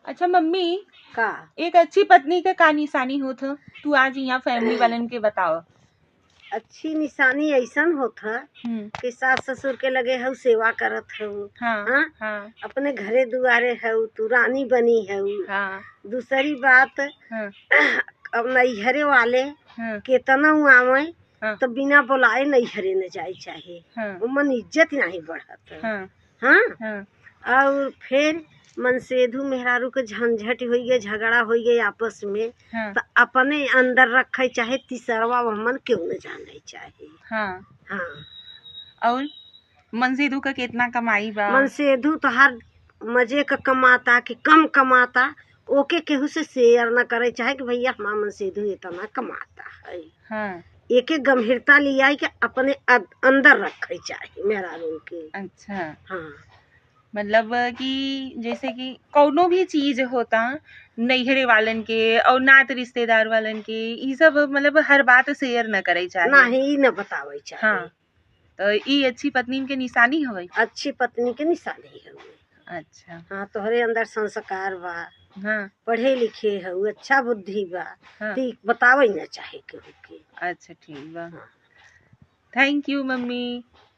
अच्छा मम्मी, का एक अच्छी पत्नी के का निशानी होत ह? तू आज यहाँ फैमिली वालन के बताओ। अच्छी निशानी ऐसन होत है कि सास ससुर के लगे हऊ सेवा करत हऊ। हाँ, हाँ? हाँ, अपने घरे दुआरे हऊ, तू रानी बनी हऊ। हाँ, दूसरी बात, हाँ, अब नैहरे वाले हाँ, केतना आवे हाँ, तो बिना बुलाए नैहरे न जाए चाहे, हाँ, उमन इज्जत नहीं बढ़त। हाँ, हाँ, हाँ, और फिर मनसेधु मेहरारू के झंझट हो गए, झगड़ा हो गए आपस में, हाँ, तो अपने अंदर रखे चाहे तीसरवा हमन क्यों न जाने चाहे। हाँ। हाँ, और मनसेधु का कितना कमाई बा? मनसेधु तो हर मजे का कमाता कि कम कमाता, ओके केहू से शेयर न करे चाहे कि भैया हमारा मनसेधु इतना कमाता है। हाँ, एक एक गंभीरता लिया कि अपने अंदर रखे चाहे मेहरारू के। अच्छा। हाँ, मतलब कि जैसे कि कौनो भी चीज होता नैहरे वालन के और नात रिश्तेदार वालन के, ई सब मतलब हर बात शेयर न करे चाहे। नहीं न बतावे चाहे। हाँ, तो ई अच्छी पत्नी के निशानी हवे। अच्छी पत्नी के निशानी है। अच्छा। हाँ, तोहरे अंदर संस्कार बा, हाँ, पढ़े लिखे हऊ, अच्छा बुद्धि बा, हाँ, ती बतावे न चाहे केहू के। अच्छा ठीक बा। हाँ। Thank you mummy.